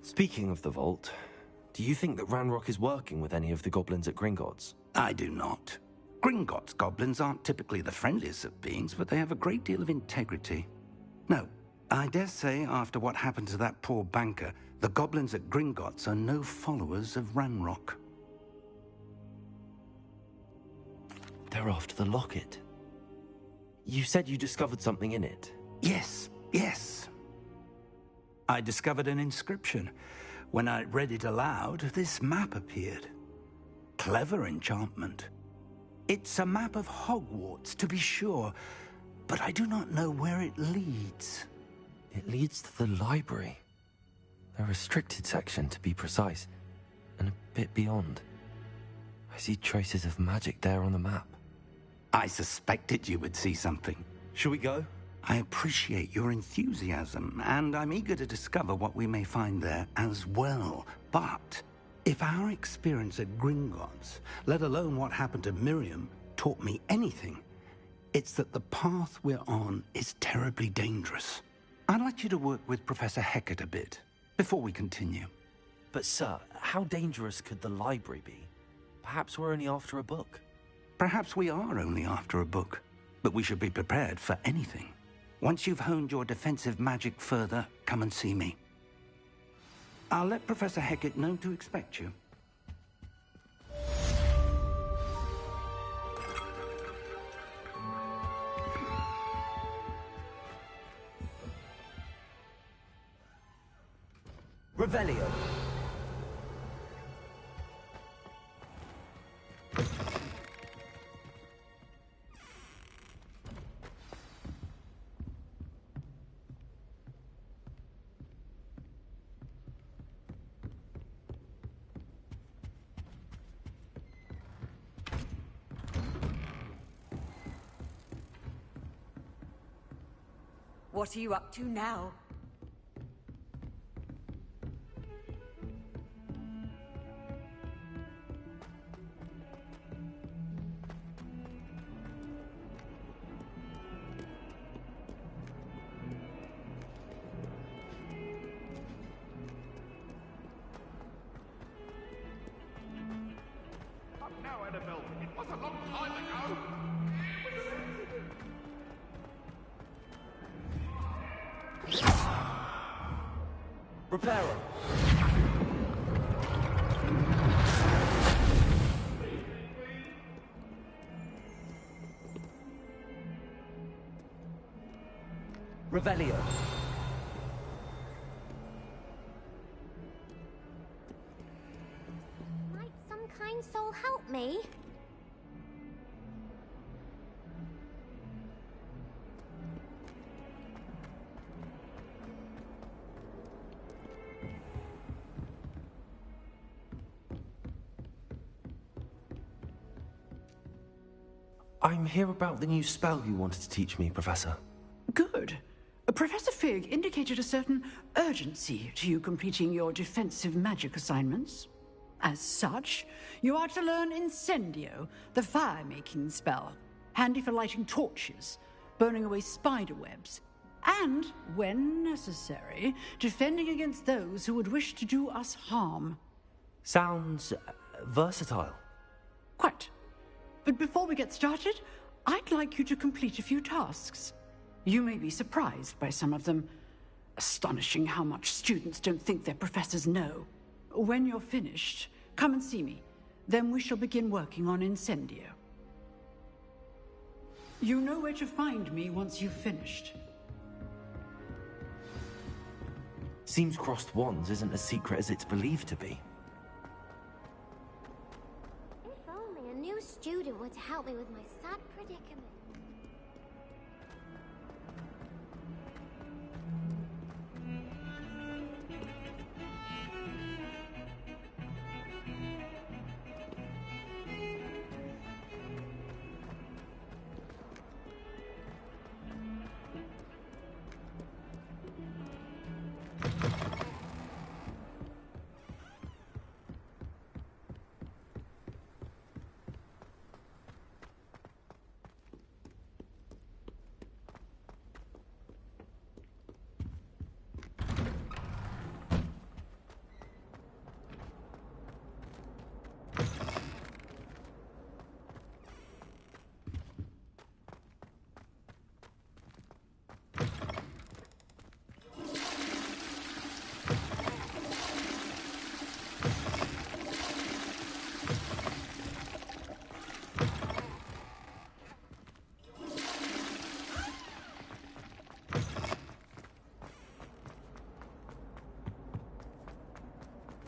Speaking of the vault, do you think that Ranrock is working with any of the goblins at Gringotts? I do not. Gringotts goblins aren't typically the friendliest of beings, but they have a great deal of integrity. No, I dare say after what happened to that poor banker, the goblins at Gringotts are no followers of Ranrock. They're after the locket. You said you discovered something in it. Yes, yes. I discovered an inscription. When I read it aloud, this map appeared. Clever enchantment. It's a map of Hogwarts, to be sure, but I do not know where it leads. It leads to the library. The restricted section, to be precise, and a bit beyond. I see traces of magic there on the map. I suspected you would see something. Shall we go? I appreciate your enthusiasm, and I'm eager to discover what we may find there as well. But if our experience at Gringotts, let alone what happened to Miriam, taught me anything, it's that the path we're on is terribly dangerous. I'd like you to work with Professor Hecat a bit, before we continue. But sir, how dangerous could the library be? Perhaps we're only after a book. Perhaps we are only after a book, but we should be prepared for anything. Once you've honed your defensive magic further, come and see me. I'll let Professor Hecat know to expect you. Revelio. What are you up to now? Now, Annabelle, it was a long time ago. Reparo. Revelio. Might some kind soul help me? I'm here about the new spell you wanted to teach me, Professor. Good. Professor Fig indicated a certain urgency to you completing your defensive magic assignments. As such, you are to learn Incendio, the fire-making spell, handy for lighting torches, burning away spider webs, and, when necessary, defending against those who would wish to do us harm. Sounds versatile. Quite. But before we get started, I'd like you to complete a few tasks. You may be surprised by some of them. Astonishing how much students don't think their professors know. When you're finished, come and see me. Then we shall begin working on Incendio. You know where to find me once you've finished. Seems crossed wands isn't as secret as it's believed to be. If only a new student were to help me with my sad predicament.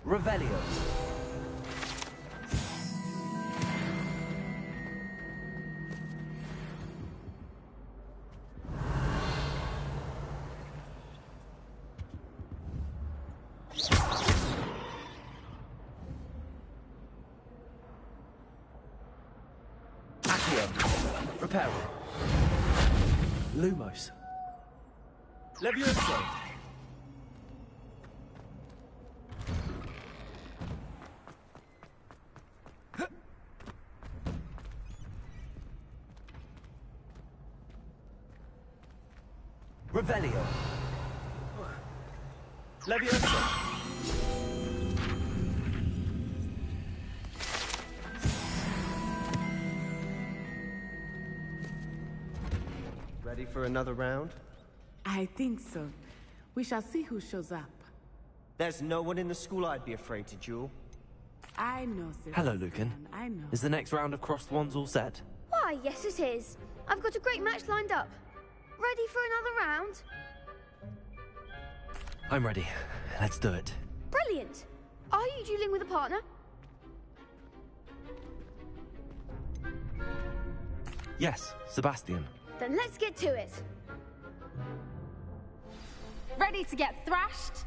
Revelio. Reparo. Lumos. Levioso. Revelio. Levioso. Ready for another round? I think so. We shall see who shows up. There's no one in the school I'd be afraid to duel. I know, Sebastian. Hello, Lucan. I know. Is the next round of Crossed Wands all set? Why, yes it is. I've got a great match lined up. Ready for another round? I'm ready. Let's do it. Brilliant. Are you dueling with a partner? Yes, Sebastian. Then let's get to it. Ready to get thrashed?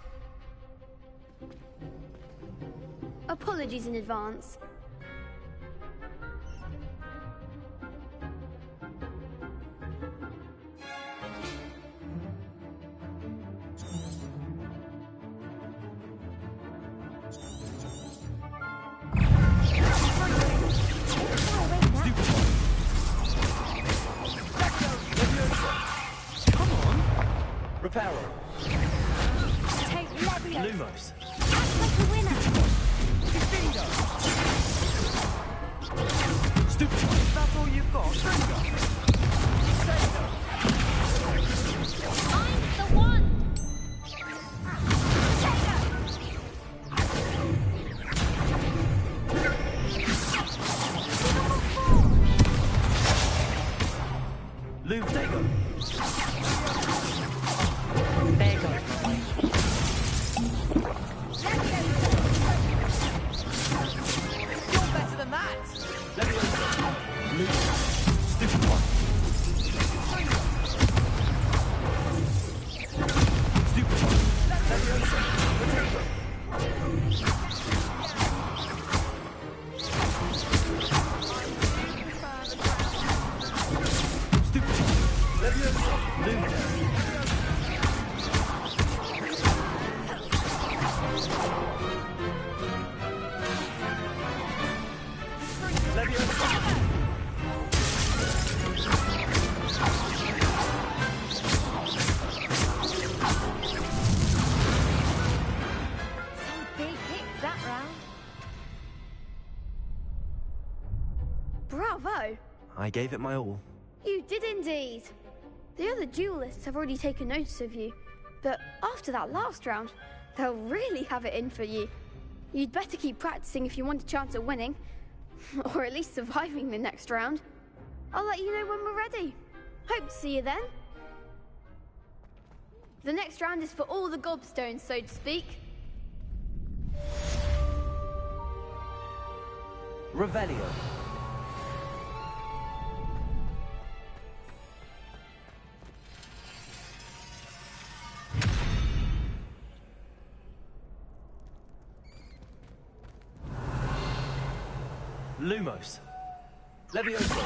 Apologies in advance. Reparo. Take Levio. Lumos. Act like a winner. Bingo. Stupid. Is that all you've got? Bingo. I'm the one. Luke, Dago. You're better than that. Stupid one. Stupid one. Stupid one. Luke. Some big hits that round. Bravo! I gave it my all. You did indeed. The other duelists have already taken notice of you, but after that last round, they'll really have it in for you. You'd better keep practicing if you want a chance at winning, or at least surviving the next round. I'll let you know when we're ready. Hope to see you then. The next round is for all the gobstones, so to speak. Revelio. Lumos. Levioso.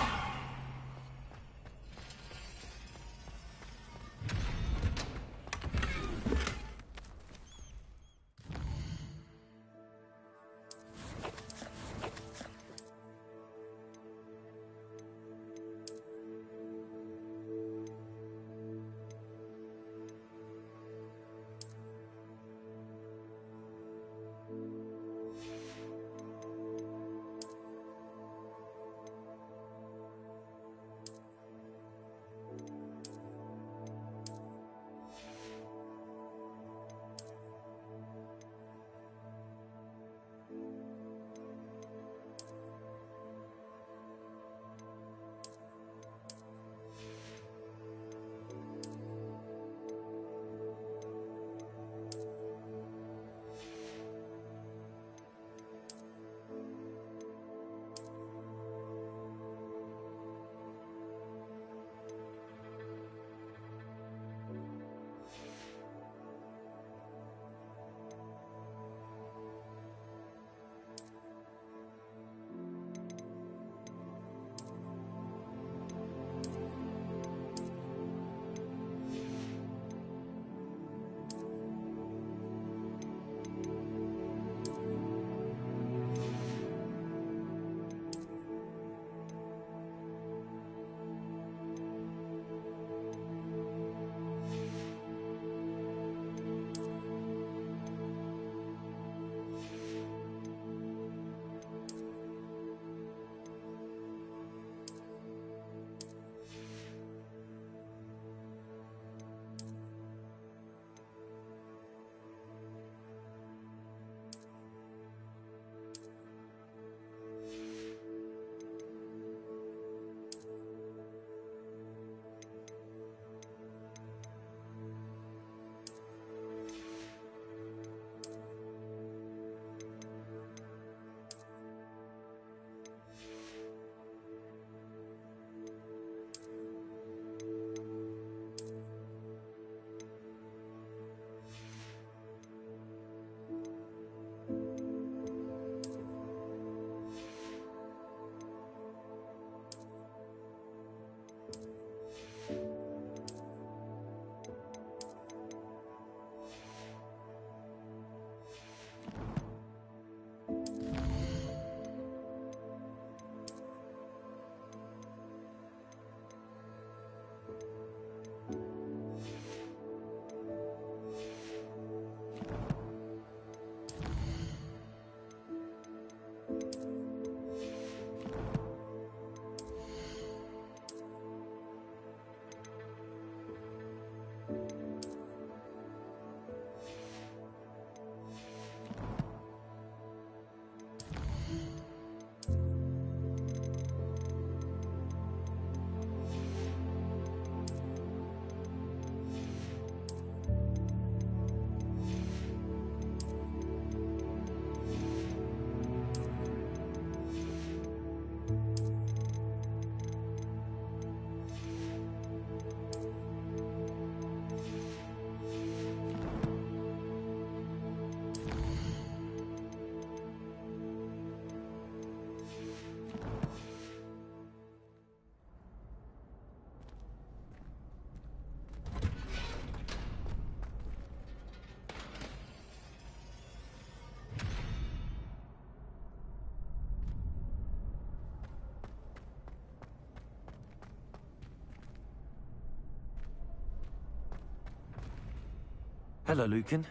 Hello, Lucan.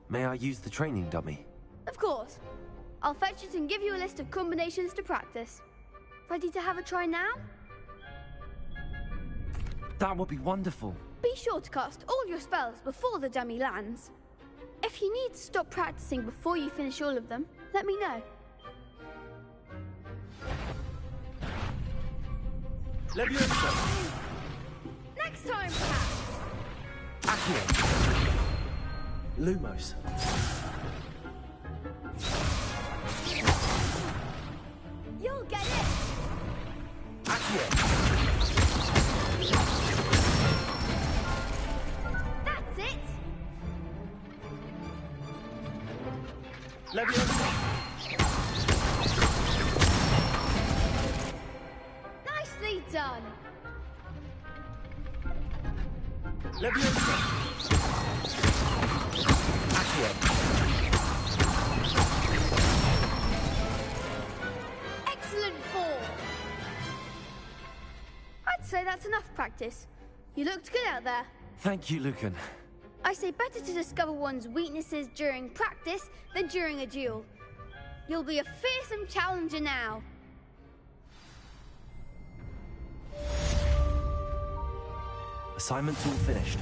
May I use the training dummy? Of course. I'll fetch it and give you a list of combinations to practice. Ready to have a try now? That would be wonderful. Be sure to cast all your spells before the dummy lands. If you need to stop practicing before you finish all of them, let me know. Leviosa! Next time, perhaps! Accio! Lumos. You'll get it! Accio! That's it! Leviosa! Nicely done! Leviosa! Accio! Excellent form! I'd say that's enough practice. You looked good out there. Thank you, Lucan. I say better to discover one's weaknesses during practice than during a duel. You'll be a fearsome challenger now. Assignment's all finished.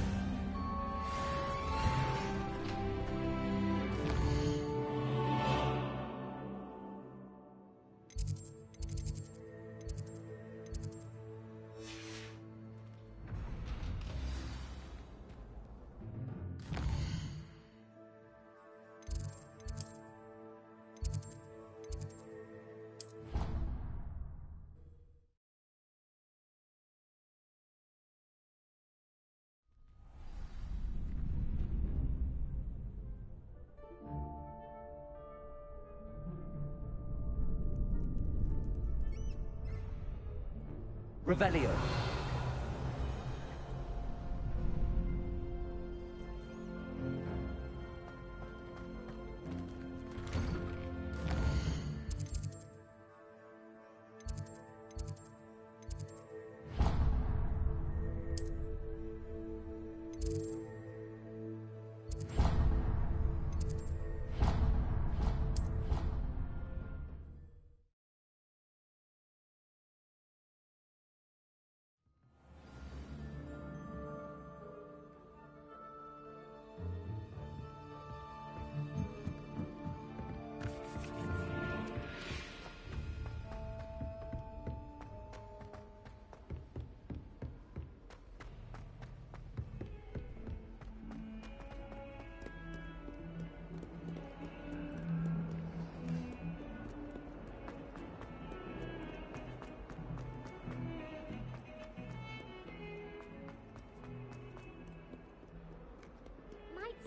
Revelio.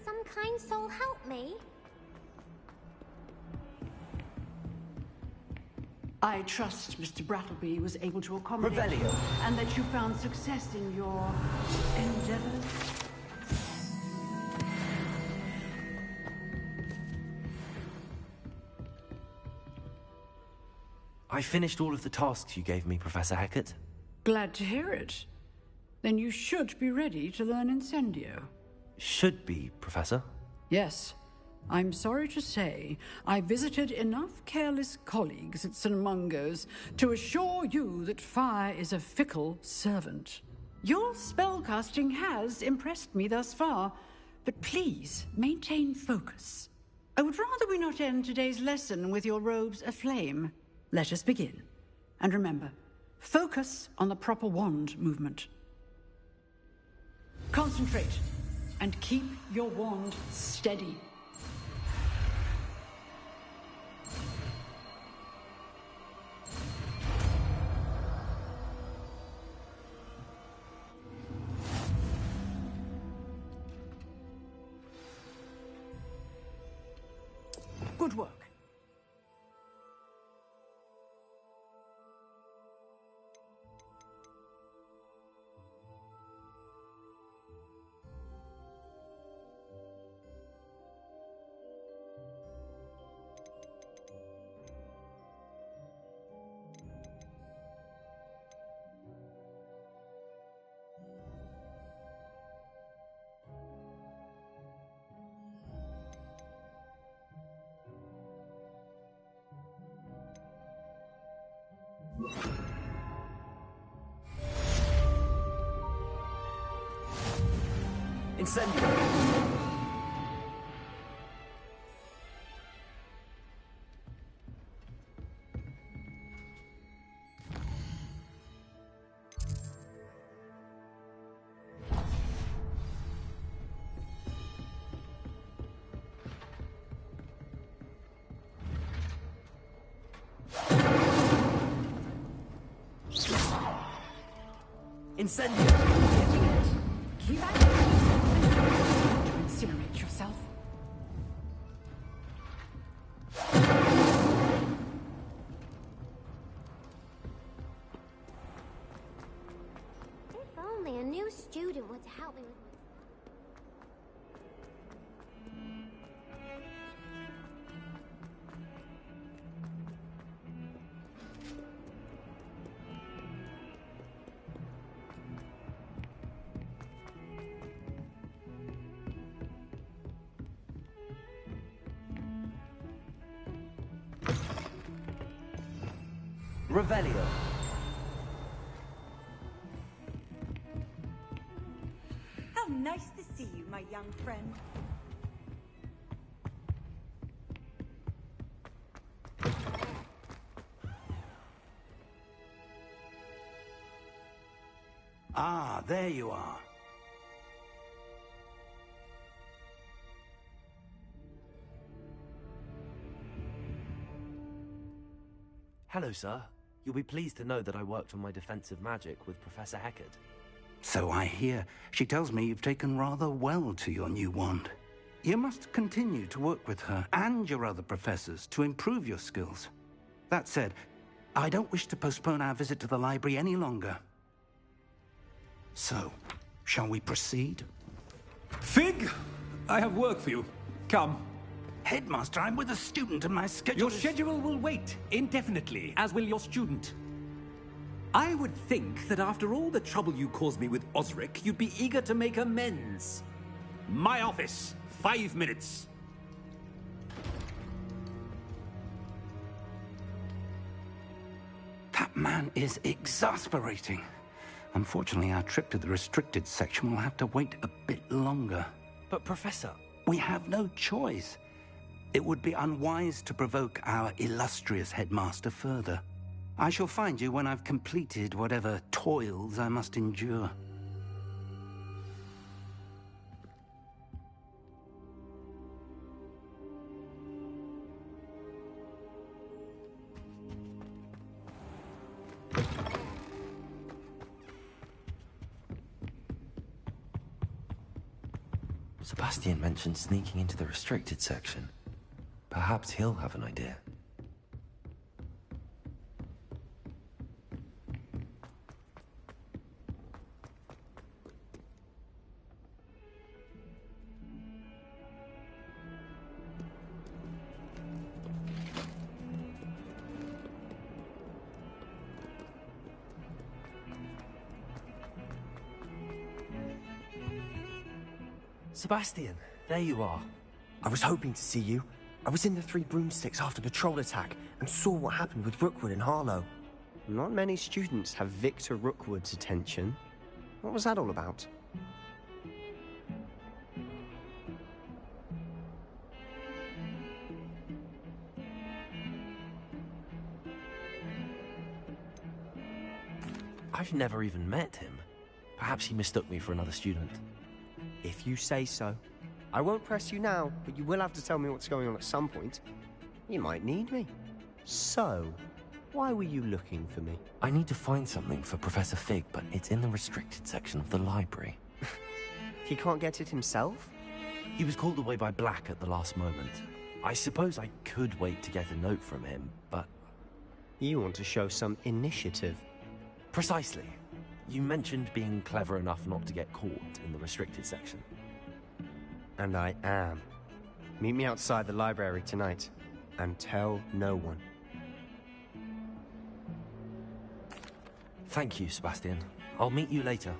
Some kind soul help me? I trust Mr. Brattleby was able to accommodate Revelio. you, and that you found success in your endeavors. I finished all of the tasks you gave me, Professor Hecat. Glad to hear it. Then you should be ready to learn Incendio. Should be, Professor. Yes. I'm sorry to say, I visited enough careless colleagues at St. Mungo's to assure you that fire is a fickle servant. Your spellcasting has impressed me thus far, but please maintain focus. I would rather we not end today's lesson with your robes aflame. Let us begin. And remember, focus on the proper wand movement. Concentrate, and keep your wand steady. Good work. Incendio. Incendio. Keep at it. To incinerate yourself. If only a new student were to help me with Revelio. How nice to see you, my young friend. Ah, there you are. Hello, sir. You'll be pleased to know that I worked on my defensive magic with Professor Heckard. So I hear. She tells me you've taken rather well to your new wand. You must continue to work with her and your other professors to improve your skills. That said, I don't wish to postpone our visit to the library any longer. So, shall we proceed? Fig! I have work for you. Come. Headmaster, I'm with a student and my schedule Your schedule will wait indefinitely, as will your student. I would think that after all the trouble you caused me with Osric, you'd be eager to make amends. My office, 5 minutes. That man is exasperating. Unfortunately, our trip to the restricted section will have to wait a bit longer. But, Professor... We have no choice. It would be unwise to provoke our illustrious headmaster further. I shall find you when I've completed whatever toils I must endure. Sebastian mentioned sneaking into the restricted section. Perhaps he'll have an idea. Sebastian, there you are. I was hoping to see you. I was in the Three Broomsticks after the troll attack and saw what happened with Rookwood and Harlow. Not many students have Victor Rookwood's attention. What was that all about? I've never even met him. Perhaps he mistook me for another student. If you say so. I won't press you now, but you will have to tell me what's going on at some point. You might need me. So, why were you looking for me? I need to find something for Professor Fig, but it's in the restricted section of the library. He can't get it himself? He was called away by Black at the last moment. I suppose I could wait to get a note from him, but... You want to show some initiative. Precisely. You mentioned being clever enough not to get caught in the restricted section. And I am. Meet me outside the library tonight, and tell no one. Thank you, Sebastian. I'll meet you later.